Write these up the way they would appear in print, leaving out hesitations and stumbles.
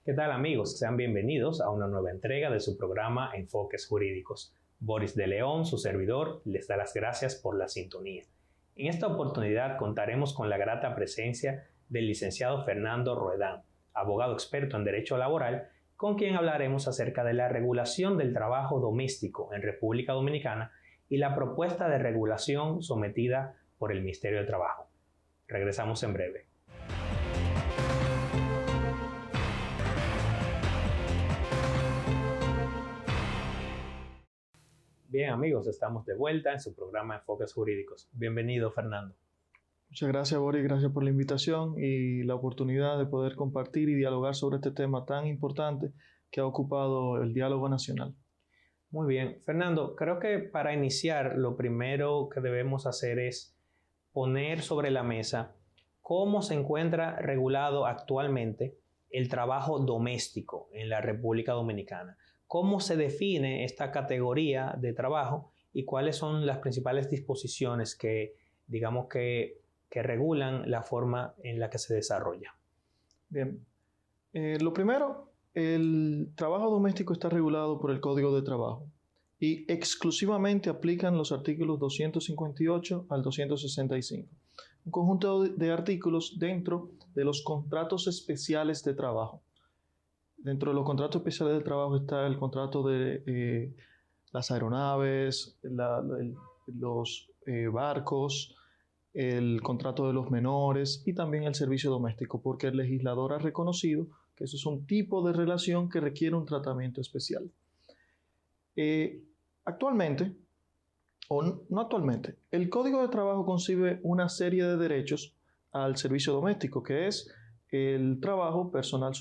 ¿Qué tal, amigos? Sean bienvenidos a una nueva entrega de su programa Enfoques Jurídicos. Boris de León, su servidor, les da las gracias por la sintonía. En esta oportunidad contaremos con la grata presencia del licenciado Fernando Roedán, abogado experto en Derecho Laboral, con quien hablaremos acerca de la regulación del trabajo doméstico en República Dominicana y la propuesta de regulación sometida por el Ministerio de Trabajo. Regresamos en breve. Bien, amigos, estamos de vuelta en su programa Enfoques Jurídicos. Bienvenido, Fernando. Muchas gracias, Boris. Gracias por la invitación y la oportunidad de poder compartir y dialogar sobre este tema tan importante que ha ocupado el diálogo nacional. Muy bien. Fernando, creo que para iniciar lo primero que debemos hacer es poner sobre la mesa cómo se encuentra regulado actualmente el trabajo doméstico en la República Dominicana. ¿Cómo se define esta categoría de trabajo y cuáles son las principales disposiciones que, digamos, que regulan la forma en la que se desarrolla? Bien. Lo primero, el trabajo doméstico está regulado por el Código de Trabajo y exclusivamente aplican los artículos 258 al 265. Un conjunto de artículos dentro de los contratos especiales de trabajo. Dentro de los contratos especiales de trabajo está el contrato de las aeronaves, los barcos, el contrato de los menores y también el servicio doméstico, porque el legislador ha reconocido que eso es un tipo de relación que requiere un tratamiento especial. Actualmente, o no actualmente, el Código de Trabajo concibe una serie de derechos al servicio doméstico, que es el trabajo personal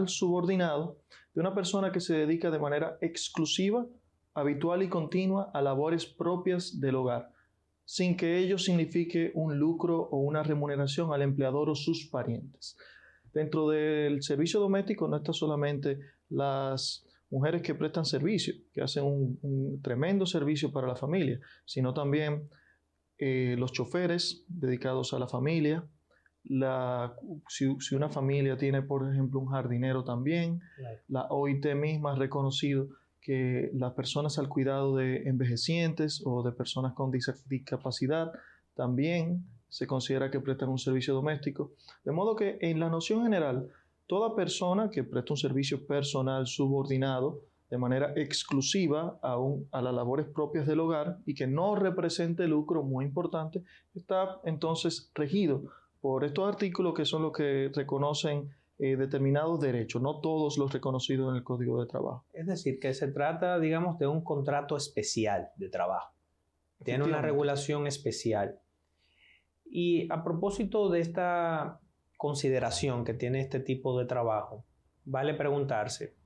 subordinado de una persona que se dedica de manera exclusiva, habitual y continua a labores propias del hogar, sin que ello signifique un lucro o una remuneración al empleador o sus parientes. Dentro del servicio doméstico no está solamente las mujeres que prestan servicio, que hacen un tremendo servicio para la familia, sino también los choferes dedicados a la familia, si una familia tiene, por ejemplo, un jardinero también. Claro. La OIT misma ha reconocido que las personas al cuidado de envejecientes o de personas con discapacidad también se considera que prestan un servicio doméstico. De modo que en la noción general, toda persona que presta un servicio personal subordinado de manera exclusiva a las labores propias del hogar y que no represente lucro, muy importante, está entonces regido por estos artículos que son los que reconocen determinados derechos, no todos los reconocidos en el Código de Trabajo. Es decir, que se trata, digamos, de un contrato especial de trabajo. Tiene una regulación especial. Y a propósito de esta consideración que tiene este tipo de trabajo, vale preguntarse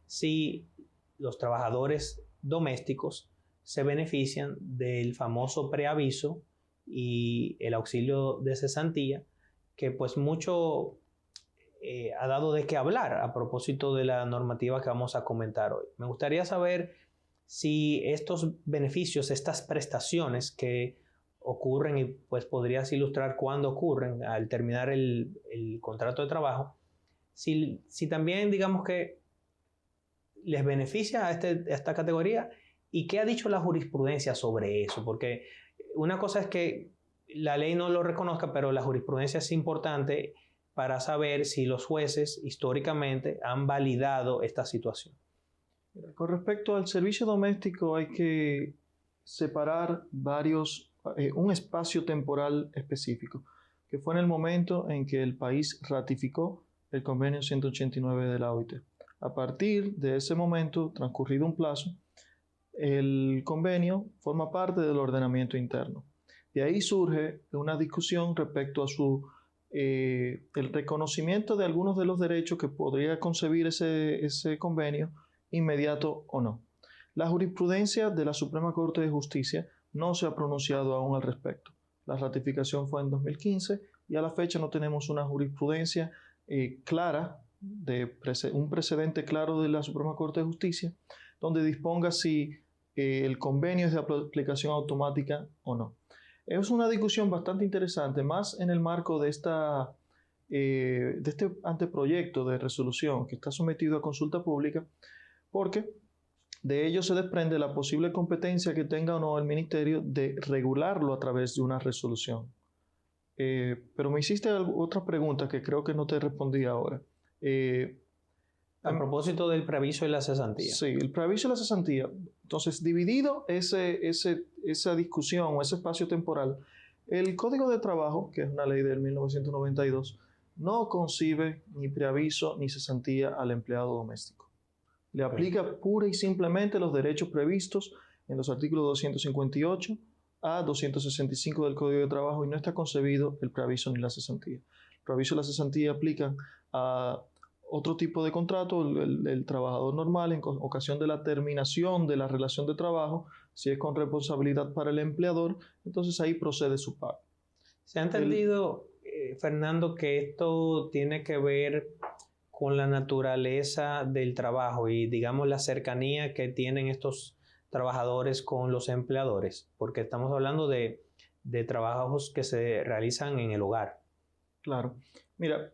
si los trabajadores domésticos se benefician del famoso preaviso y el auxilio de cesantía, que pues mucho ha dado de qué hablar a propósito de la normativa que vamos a comentar hoy. Me gustaría saber si estos beneficios, estas prestaciones que ocurren, y pues podrías ilustrar cuándo ocurren al terminar el contrato de trabajo, si también digamos que les beneficia a esta categoría y qué ha dicho la jurisprudencia sobre eso, porque una cosa es que la ley no lo reconozca, pero la jurisprudencia es importante para saber si los jueces históricamente han validado esta situación. Con respecto al servicio doméstico hay que separar un espacio temporal específico, que fue en el momento en que el país ratificó el convenio 189 de la OIT. A partir de ese momento, transcurrido un plazo, el convenio forma parte del ordenamiento interno. De ahí surge una discusión respecto a el reconocimiento de algunos de los derechos que podría concebir ese convenio, inmediato o no. La jurisprudencia de la Suprema Corte de Justicia no se ha pronunciado aún al respecto. La ratificación fue en 2015 y a la fecha no tenemos una jurisprudencia clara, un precedente claro de la Suprema Corte de Justicia, donde disponga si el convenio es de aplicación automática o no. Es una discusión bastante interesante, más en el marco de esta de este anteproyecto de resolución que está sometido a consulta pública, porque de ello se desprende la posible competencia que tenga o no el ministerio de regularlo a través de una resolución. Pero me hiciste otra pregunta que creo que no te respondí ahora. A propósito del preaviso y la cesantía. Sí, el preaviso y la cesantía. Entonces, dividido esa discusión o ese espacio temporal, el Código de Trabajo, que es una ley del 1992, no concibe ni preaviso ni cesantía al empleado doméstico. Le aplica pura y simplemente los derechos previstos en los artículos 258 a 265 del Código de Trabajo y no está concebido el preaviso ni la cesantía. El preaviso y la cesantía aplican a otro tipo de contrato, el trabajador normal en ocasión de la terminación de la relación de trabajo, si es con responsabilidad para el empleador, entonces ahí procede su pago. ¿Se ha entendido, Fernando, que esto tiene que ver con la naturaleza del trabajo y, digamos, la cercanía que tienen estos trabajadores con los empleadores? Porque estamos hablando de trabajos que se realizan en el hogar. Claro. Mira,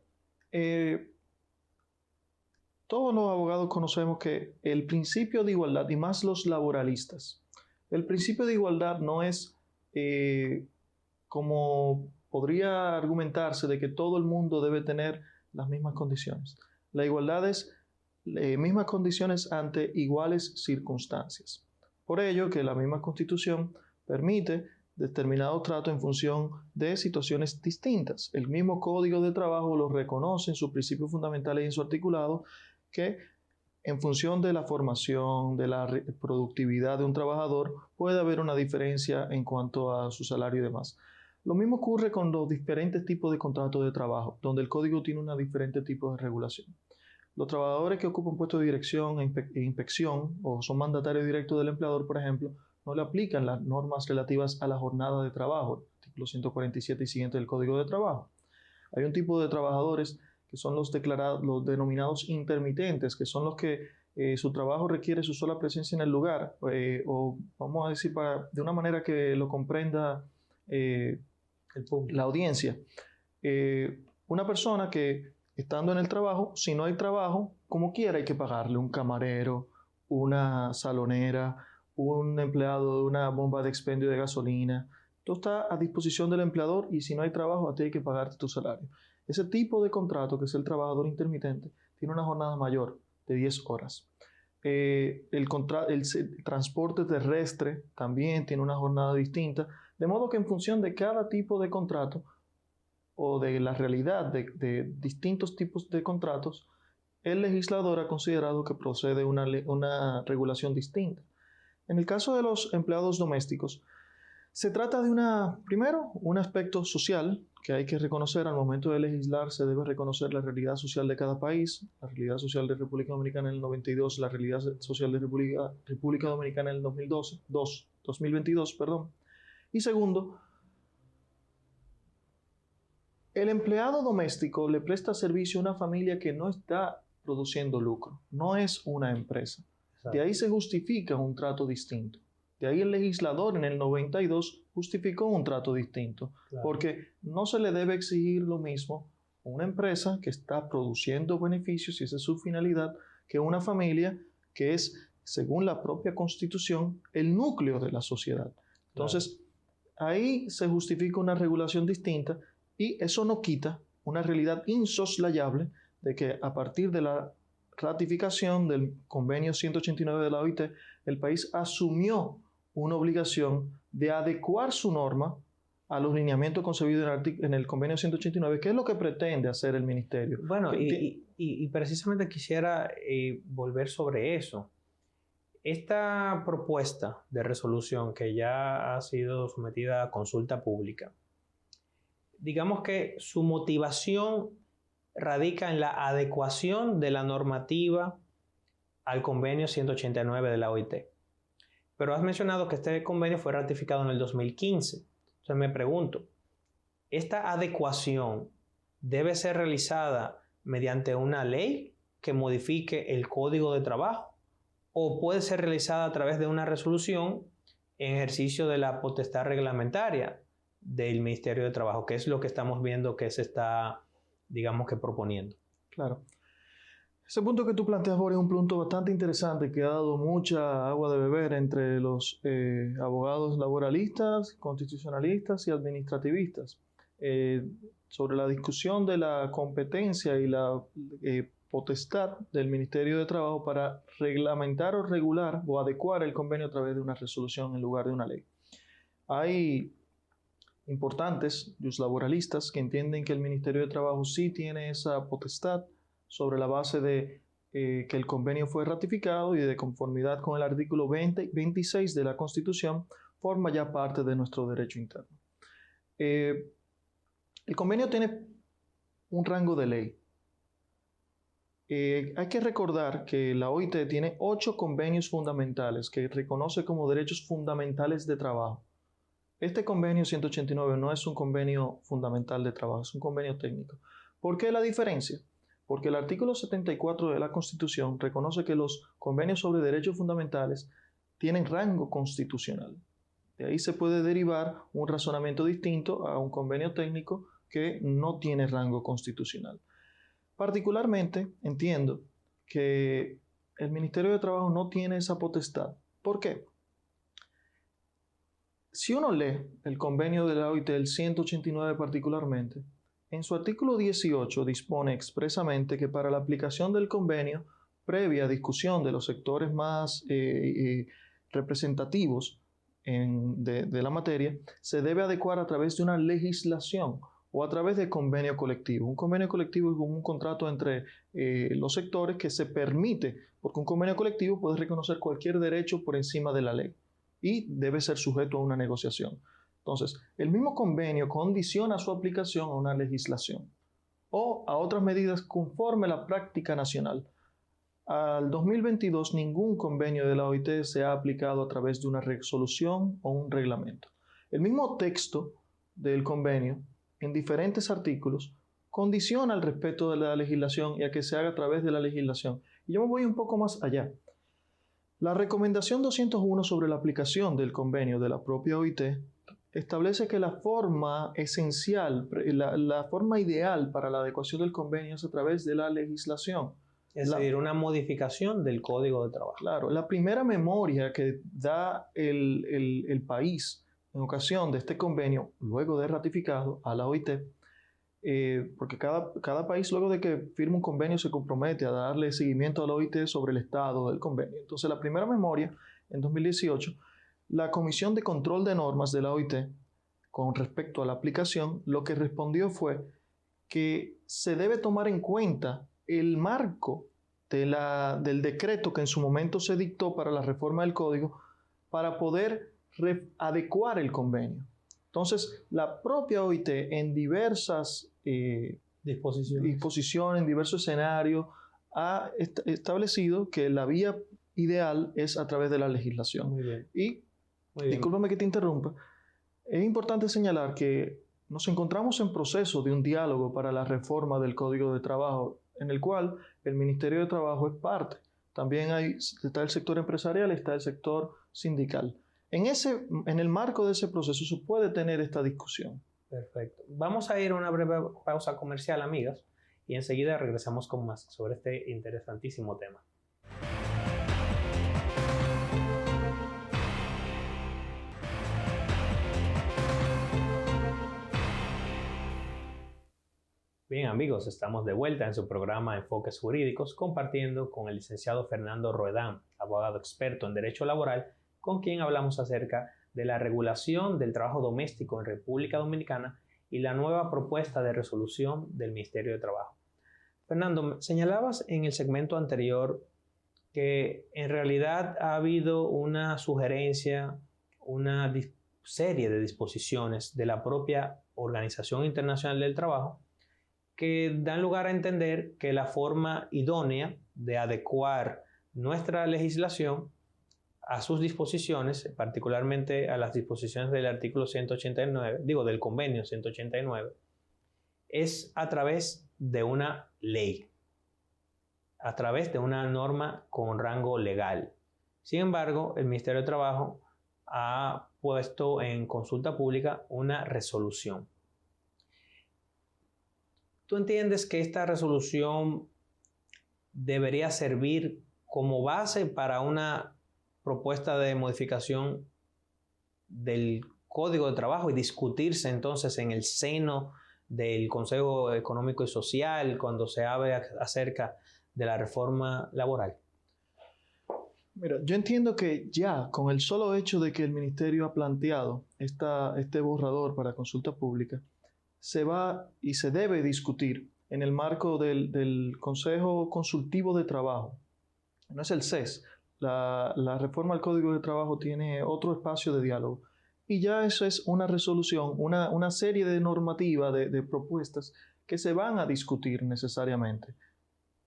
todos los abogados conocemos que el principio de igualdad, y más los laboralistas, el principio de igualdad no es como podría argumentarse de que todo el mundo debe tener las mismas condiciones. La igualdad es mismas condiciones ante iguales circunstancias. Por ello que la misma Constitución permite determinado trato en función de situaciones distintas. El mismo Código de Trabajo lo reconoce en sus principios fundamentales y en su articulado, que en función de la formación, de la productividad de un trabajador, puede haber una diferencia en cuanto a su salario y demás. Lo mismo ocurre con los diferentes tipos de contratos de trabajo, donde el código tiene un diferente tipo de regulación. Los trabajadores que ocupan puestos de dirección e inspección o son mandatarios directos del empleador, por ejemplo, no le aplican las normas relativas a la jornada de trabajo, artículo 147 y siguiente del Código de Trabajo. Hay un tipo de trabajadores que son los denominados intermitentes, que son los que su trabajo requiere su sola presencia en el lugar, o vamos a decir de una manera que lo comprenda la audiencia. Una persona que estando en el trabajo, si no hay trabajo, como quiera hay que pagarle un camarero, una salonera, un empleado de una bomba de expendio de gasolina. Todo está a disposición del empleador y si no hay trabajo, a ti hay que pagarte tu salario. Ese tipo de contrato, que es el trabajador intermitente, tiene una jornada mayor de 10 horas. El transporte terrestre también tiene una jornada distinta, de modo que en función de cada tipo de contrato o de la realidad de distintos tipos de contratos, el legislador ha considerado que procede una regulación distinta. En el caso de los empleados domésticos, se trata de primero, un aspecto social que hay que reconocer. Al momento de legislar se debe reconocer la realidad social de cada país, la realidad social de República Dominicana en el 92, la realidad social de República Dominicana en el 2022, perdón. Y segundo, el empleado doméstico le presta servicio a una familia que no está produciendo lucro, no es una empresa. Exacto. De ahí se justifica un trato distinto. De ahí el legislador en el 92 justificó un trato distinto, claro, porque no se le debe exigir lo mismo a una empresa que está produciendo beneficios, y esa es su finalidad, que una familia que es, según la propia Constitución, el núcleo de la sociedad. Entonces, claro, ahí se justifica una regulación distinta y eso no quita una realidad insoslayable de que a partir de la ratificación del convenio 189 de la OIT, el país asumió una obligación de adecuar su norma a los lineamientos concebidos en el convenio 189, que es lo que pretende hacer el ministerio. Bueno, y precisamente quisiera volver sobre eso. Esta propuesta de resolución que ya ha sido sometida a consulta pública, digamos que su motivación radica en la adecuación de la normativa al convenio 189 de la OIT. Pero has mencionado que este convenio fue ratificado en el 2015. Entonces me pregunto, ¿esta adecuación debe ser realizada mediante una ley que modifique el Código de Trabajo o puede ser realizada a través de una resolución en ejercicio de la potestad reglamentaria del Ministerio de Trabajo, que es lo que estamos viendo que se está digamos que proponiendo. Claro. Ese punto que tú planteas, Boris, es un punto bastante interesante que ha dado mucha agua de beber entre los abogados laboralistas, constitucionalistas y administrativistas sobre la discusión de la competencia y la potestad del Ministerio de Trabajo para reglamentar o regular o adecuar el convenio a través de una resolución en lugar de una ley. Hay importantes laboralistas que entienden que el Ministerio de Trabajo sí tiene esa potestad sobre la base de que el convenio fue ratificado y de conformidad con el artículo 26 de la Constitución, forma ya parte de nuestro derecho interno. El convenio tiene un rango de ley. Hay que recordar que la OIT tiene 8 convenios fundamentales que reconoce como derechos fundamentales de trabajo. Este convenio 189 no es un convenio fundamental de trabajo, es un convenio técnico. ¿Por qué la diferencia? Porque el artículo 74 de la Constitución reconoce que los convenios sobre derechos fundamentales tienen rango constitucional. De ahí se puede derivar un razonamiento distinto a un convenio técnico que no tiene rango constitucional. Particularmente entiendo que el Ministerio de Trabajo no tiene esa potestad. ¿Por qué? Si uno lee el convenio de la OIT, el 189 particularmente, en su artículo 18 dispone expresamente que para la aplicación del convenio, previa discusión de los sectores más representativos de la materia, se debe adecuar a través de una legislación o a través de convenio colectivo. Un convenio colectivo es un contrato entre los sectores que se permite, porque un convenio colectivo puede reconocer cualquier derecho por encima de la ley y debe ser sujeto a una negociación. Entonces, el mismo convenio condiciona su aplicación a una legislación o a otras medidas conforme a la práctica nacional. Al 2022, ningún convenio de la OIT se ha aplicado a través de una resolución o un reglamento. El mismo texto del convenio, en diferentes artículos, condiciona el respeto de la legislación y a que se haga a través de la legislación. Y yo me voy un poco más allá. La recomendación 201 sobre la aplicación del convenio de la propia OIT establece que la forma esencial, la forma ideal para la adecuación del convenio es a través de la legislación. Es decir, una modificación del Código de Trabajo. Claro, la primera memoria que da el país en ocasión de este convenio, luego de ratificado a la OIT, porque cada país luego de que firma un convenio se compromete a darle seguimiento a la OIT sobre el estado del convenio. Entonces, la primera memoria, en 2018, la Comisión de Control de Normas de la OIT, con respecto a la aplicación, lo que respondió fue que se debe tomar en cuenta el marco del decreto que en su momento se dictó para la reforma del código para poder adecuar el convenio. Entonces, la propia OIT en diversas disposiciones, en diversos escenarios, ha establecido que la vía ideal es a través de la legislación. Muy bien. Y, discúlpame que te interrumpa, es importante señalar que nos encontramos en proceso de un diálogo para la reforma del Código de Trabajo, en el cual el Ministerio de Trabajo es parte. También está el sector empresarial, está el sector sindical. En el marco de ese proceso se puede tener esta discusión. Perfecto. Vamos a ir a una breve pausa comercial, amigas, y enseguida regresamos con más sobre este interesantísimo tema. Bien, amigos, estamos de vuelta en su programa Enfoques Jurídicos, compartiendo con el licenciado Fernando Roedán, abogado experto en Derecho Laboral, con quien hablamos acerca de la regulación del trabajo doméstico en República Dominicana y la nueva propuesta de resolución del Ministerio de Trabajo. Fernando, señalabas en el segmento anterior que en realidad ha habido una sugerencia, una serie de disposiciones de la propia Organización Internacional del Trabajo que dan lugar a entender que la forma idónea de adecuar nuestra legislación a sus disposiciones, particularmente a las disposiciones del artículo 189, del convenio 189, es a través de una ley, a través de una norma con rango legal. Sin embargo, el Ministerio de Trabajo ha puesto en consulta pública una resolución. ¿Tú entiendes que esta resolución debería servir como base para una propuesta de modificación del Código de Trabajo y discutirse entonces en el seno del Consejo Económico y Social cuando se hable acerca de la reforma laboral? Mira, yo entiendo que ya con el solo hecho de que el ministerio ha planteado este borrador para consulta pública, se va y se debe discutir en el marco del Consejo Consultivo de Trabajo. No es el CES. La reforma al Código de Trabajo tiene otro espacio de diálogo. Y ya eso es una resolución, una serie de normativas, de propuestas que se van a discutir necesariamente.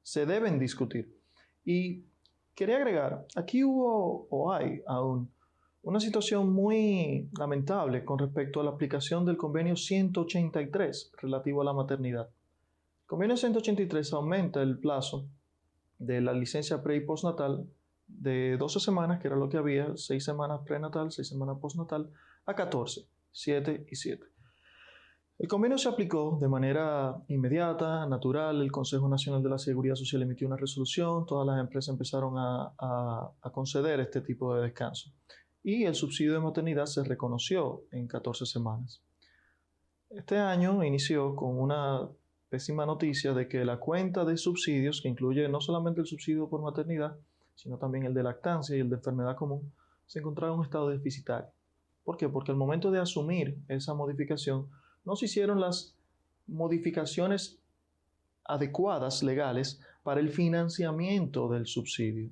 Se deben discutir. Y quería agregar, aquí hubo o hay aún una situación muy lamentable con respecto a la aplicación del convenio 183 relativo a la maternidad. El convenio 183 aumenta el plazo de la licencia pre y postnatal de 12 semanas, que era lo que había, 6 semanas prenatal, 6 semanas postnatal, a 14, 7 y 7. El convenio se aplicó de manera inmediata, natural. El Consejo Nacional de la Seguridad Social emitió una resolución, todas las empresas empezaron a conceder este tipo de descanso. Y el subsidio de maternidad se reconoció en 14 semanas. Este año inició con una pésima noticia de que la cuenta de subsidios, que incluye no solamente el subsidio por maternidad, sino también el de lactancia y el de enfermedad común, se encontraba en un estado deficitario. ¿Por qué? Porque al momento de asumir esa modificación, no se hicieron las modificaciones adecuadas legales para el financiamiento del subsidio.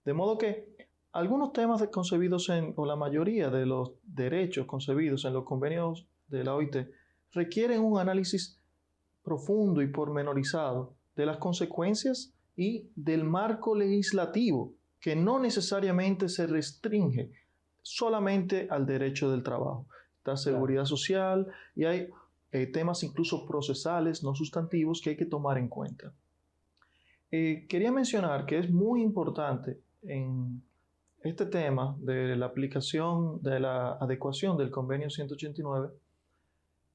De modo que algunos temas concebidos o la mayoría de los derechos concebidos en los convenios de la OIT requieren un análisis profundo y pormenorizado de las consecuencias y del marco legislativo, que no necesariamente se restringe solamente al derecho del trabajo. Está seguridad social y hay temas incluso procesales, no sustantivos, que hay que tomar en cuenta. Quería mencionar que es muy importante en este tema de la aplicación, de la adecuación del convenio 189,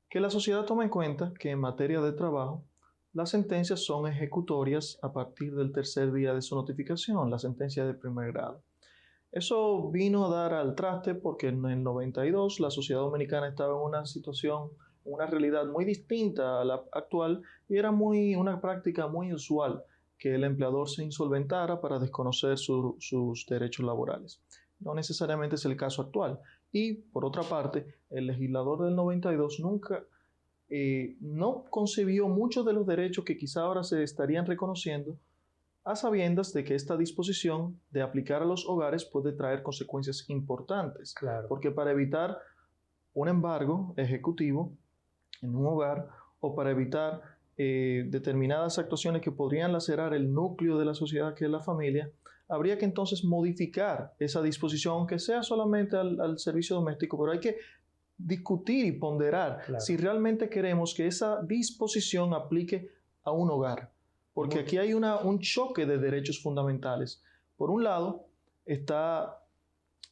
que la sociedad tome en cuenta que en materia de trabajo, las sentencias son ejecutorias a partir del tercer día de su notificación, la sentencia de primer grado. Eso vino a dar al traste porque en el 92 la sociedad dominicana estaba en una situación, una realidad muy distinta a la actual y era una práctica muy usual que el empleador se insolventara para desconocer sus derechos laborales. No necesariamente es el caso actual. Y, por otra parte, el legislador del 92 nunca no concibió muchos de los derechos que quizá ahora se estarían reconociendo, a sabiendas de que esta disposición de aplicar a los hogares puede traer consecuencias importantes. Claro. Porque para evitar un embargo ejecutivo en un hogar o para evitar determinadas actuaciones que podrían lacerar el núcleo de la sociedad, que es la familia, habría que entonces modificar esa disposición, aunque sea solamente al servicio doméstico, pero hay que discutir y ponderar si realmente queremos que esa disposición aplique a un hogar. Porque aquí hay un choque de derechos fundamentales. Por un lado, está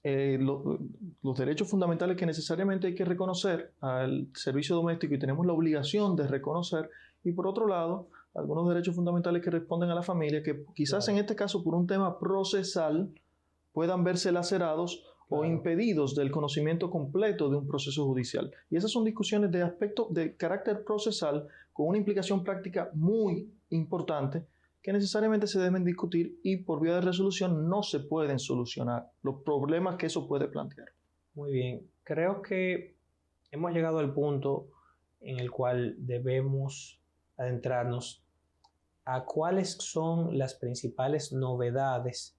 los derechos fundamentales que necesariamente hay que reconocer al servicio doméstico y tenemos la obligación de reconocer, y por otro lado, algunos derechos fundamentales que responden a la familia, que quizás en este caso por un tema procesal puedan verse lacerados o impedidos del conocimiento completo de un proceso judicial. Y esas son discusiones de aspecto de carácter procesal con una implicación práctica muy importante que necesariamente se deben discutir y por vía de resolución no se pueden solucionar los problemas que eso puede plantear. Muy bien. Creo que hemos llegado al punto en el cual debemos adentrarnos a cuáles son las principales novedades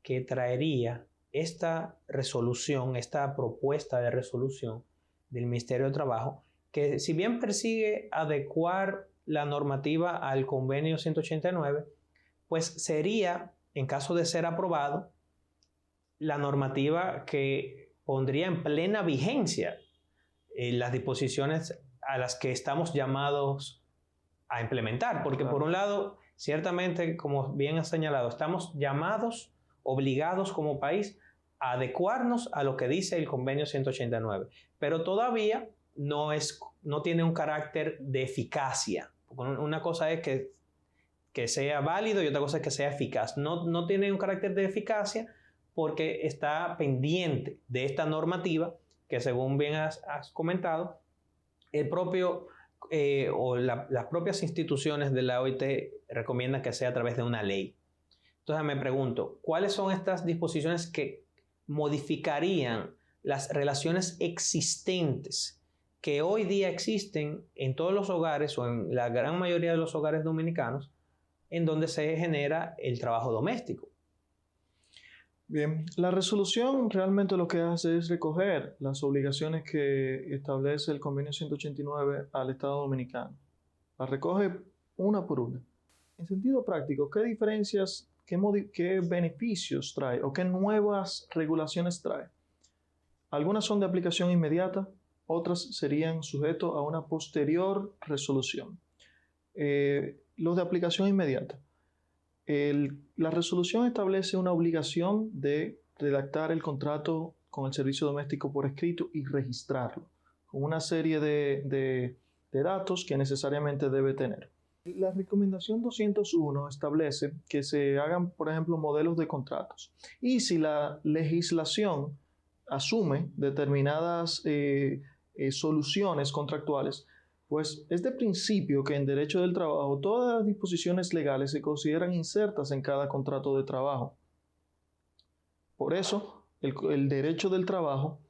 que traería esta resolución, esta propuesta de resolución del Ministerio de Trabajo, que si bien persigue adecuar la normativa al convenio 189, pues sería, en caso de ser aprobado, la normativa que pondría en plena vigencia las disposiciones a las que estamos llamados a implementar, porque por un lado, ciertamente, como bien has señalado, estamos llamados, obligados como país a adecuarnos a lo que dice el convenio 189, pero todavía no tiene un carácter de eficacia. Una cosa es que sea válido y otra cosa es que sea eficaz. No tiene un carácter de eficacia porque está pendiente de esta normativa que, según bien has comentado, el propio las propias instituciones de la OIT recomiendan que sea a través de una ley. Entonces me pregunto, ¿cuáles son estas disposiciones que modificarían las relaciones existentes que hoy día existen en todos los hogares o en la gran mayoría de los hogares dominicanos en donde se genera el trabajo doméstico? Bien, la resolución realmente lo que hace es recoger las obligaciones que establece el Convenio 189 al Estado Dominicano. Las recoge una por una. En sentido práctico, ¿qué diferencias, qué beneficios trae o qué nuevas regulaciones trae? Algunas son de aplicación inmediata, otras serían sujetos a una posterior resolución. Los de aplicación inmediata. La resolución establece una obligación de redactar el contrato con el servicio doméstico por escrito y registrarlo, con una serie de datos que necesariamente debe tener. La recomendación 201 establece que se hagan, por ejemplo, modelos de contratos. Y si la legislación asume determinadas soluciones contractuales, pues es de principio que en derecho del trabajo todas las disposiciones legales se consideran insertas en cada contrato de trabajo. Por eso, el derecho del trabajo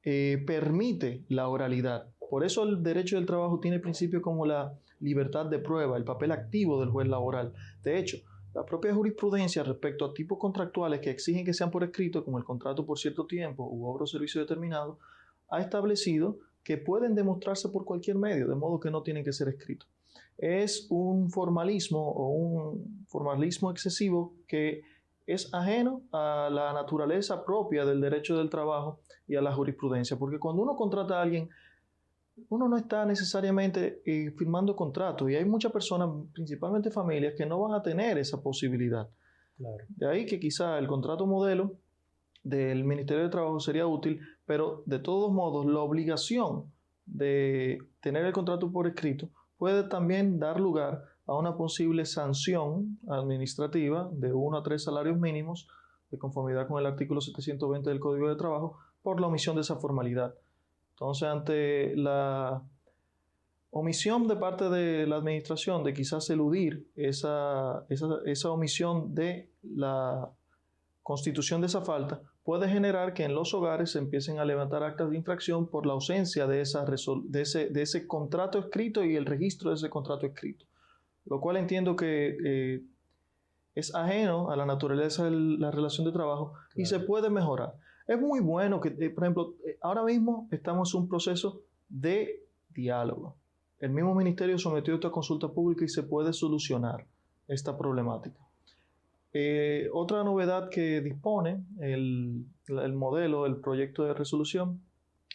permite la oralidad. Por eso el derecho del trabajo tiene principios como la libertad de prueba, el papel activo del juez laboral. De hecho, la propia jurisprudencia respecto a tipos contractuales que exigen que sean por escrito, como el contrato por cierto tiempo u obra o servicio determinado, ha establecido que pueden demostrarse por cualquier medio, de modo que no tienen que ser escritos. Es un formalismo o un formalismo excesivo que es ajeno a la naturaleza propia del derecho del trabajo y a la jurisprudencia, porque cuando uno contrata a alguien, uno no está necesariamente firmando contratos y hay muchas personas, principalmente familias, que no van a tener esa posibilidad. Claro. De ahí que quizá el contrato modelo del Ministerio de Trabajo sería útil, pero de todos modos la obligación de tener el contrato por escrito puede también dar lugar a una posible sanción administrativa de 1 a 3 salarios mínimos de conformidad con el artículo 720 del Código de Trabajo por la omisión de esa formalidad. Entonces, ante la omisión de parte de la administración de quizás eludir esa omisión de la constitución de esa falta, puede generar que en los hogares se empiecen a levantar actas de infracción por la ausencia de ese contrato escrito y el registro de ese contrato escrito, lo cual entiendo que es ajeno a la naturaleza de la relación de trabajo. Claro. Y se puede mejorar. Es muy bueno que, por ejemplo, ahora mismo estamos en un proceso de diálogo. El mismo ministerio sometió esta consulta pública y se puede solucionar esta problemática. Otra novedad que dispone el modelo, el proyecto de resolución,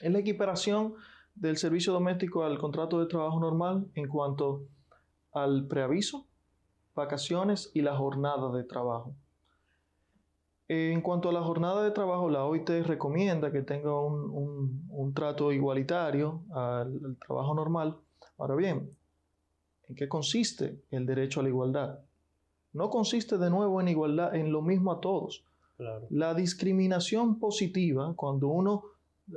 es la equiparación del servicio doméstico al contrato de trabajo normal en cuanto al preaviso, vacaciones y la jornada de trabajo. En cuanto a la jornada de trabajo, la OIT recomienda que tenga un trato igualitario al trabajo normal. Ahora bien, ¿en qué consiste el derecho a la igualdad? No consiste de nuevo en igualdad, en lo mismo a todos. Claro. La discriminación positiva, cuando uno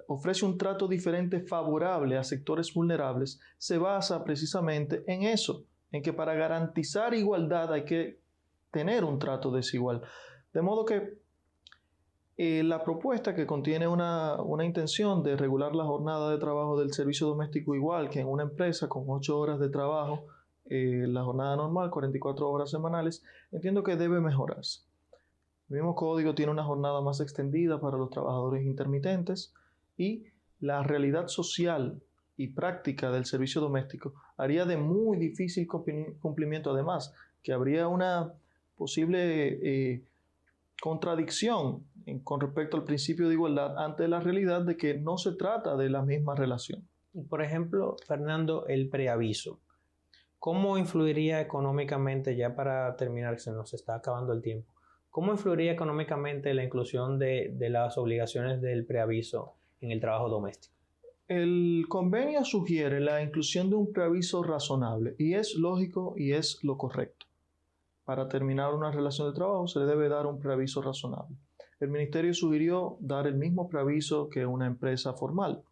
ofrece un trato diferente favorable a sectores vulnerables, se basa precisamente en eso, en que para garantizar igualdad hay que tener un trato desigual. De modo que la propuesta, que contiene una intención de regular la jornada de trabajo del servicio doméstico igual que en una empresa con 8 horas de trabajo, la jornada normal, 44 horas semanales, entiendo que debe mejorarse. El mismo código tiene una jornada más extendida para los trabajadores intermitentes y la realidad social y práctica del servicio doméstico haría de muy difícil cumplimiento, además, que habría una posible contradicción con respecto al principio de igualdad ante la realidad de que no se trata de la misma relación. Por ejemplo, Fernando, el preaviso. ¿Cómo influiría económicamente, ya para terminar, se nos está acabando el tiempo, cómo influiría económicamente la inclusión de las obligaciones del preaviso en el trabajo doméstico? El convenio sugiere la inclusión de un preaviso razonable y es lógico y es lo correcto. Para terminar una relación de trabajo se le debe dar un preaviso razonable. El ministerio sugirió dar el mismo preaviso que una empresa formal,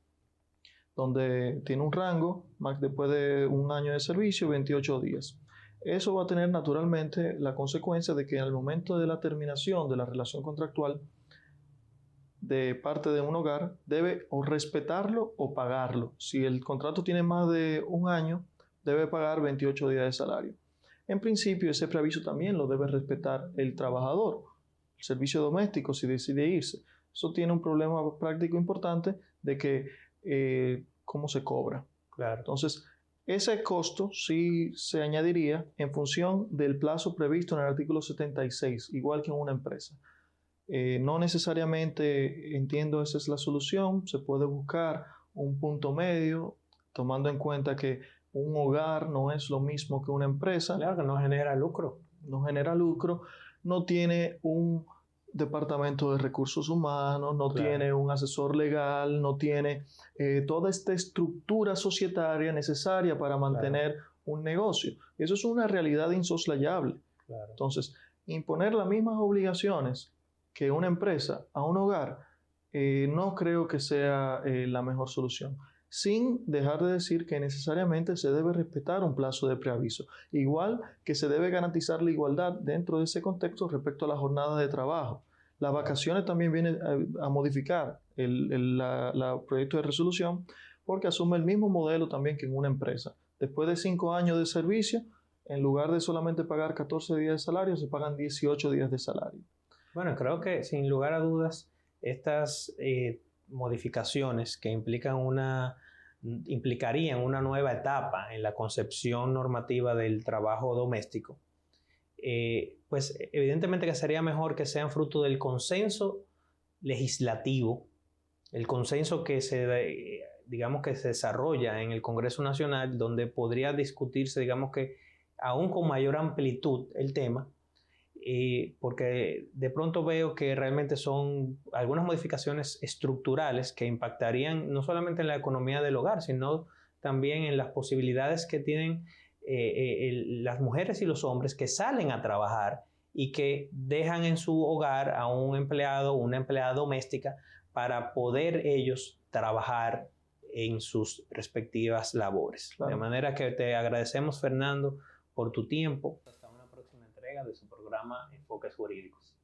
donde tiene un rango, más después de un año de servicio, 28 días. Eso va a tener naturalmente la consecuencia de que al momento de la terminación de la relación contractual de parte de un hogar, debe o respetarlo o pagarlo. Si el contrato tiene más de un año, debe pagar 28 días de salario. En principio, ese preaviso también lo debe respetar el trabajador, el servicio doméstico, si decide irse. Eso tiene un problema práctico importante de que cómo se cobra. Claro. Entonces, ese costo sí se añadiría en función del plazo previsto en el artículo 76, igual que en una empresa. No necesariamente entiendo esa es la solución, se puede buscar un punto medio, tomando en cuenta que un hogar no es lo mismo que una empresa. Claro que no genera lucro. No genera lucro, no tiene un departamento de recursos humanos, no Claro. tiene un asesor legal, no tiene toda esta estructura societaria necesaria para mantener un negocio. Eso es una realidad insoslayable. Claro. Entonces, imponer las mismas obligaciones que una empresa a un hogar, no creo que sea la mejor solución, sin dejar de decir que necesariamente se debe respetar un plazo de preaviso, igual que se debe garantizar la igualdad dentro de ese contexto respecto a la jornada de trabajo. Las vacaciones también vienen a modificar el proyecto de resolución porque asume el mismo modelo también que en una empresa. Después de 5 años de servicio, en lugar de solamente pagar 14 días de salario, se pagan 18 días de salario. Bueno, creo que sin lugar a dudas, estas modificaciones que implicarían una nueva etapa en la concepción normativa del trabajo doméstico, pues evidentemente que sería mejor que sean fruto del consenso legislativo, el consenso que digamos que se desarrolla en el Congreso Nacional, donde podría discutirse, digamos que aún con mayor amplitud el tema, porque de pronto veo que realmente son algunas modificaciones estructurales que impactarían no solamente en la economía del hogar, sino también en las posibilidades que tienen las mujeres y los hombres que salen a trabajar y que dejan en su hogar a un empleado o una empleada doméstica para poder ellos trabajar en sus respectivas labores. Claro. De manera que te agradecemos, Fernando, por tu tiempo. Hasta una próxima entrega de su programa Enfoques Jurídicos.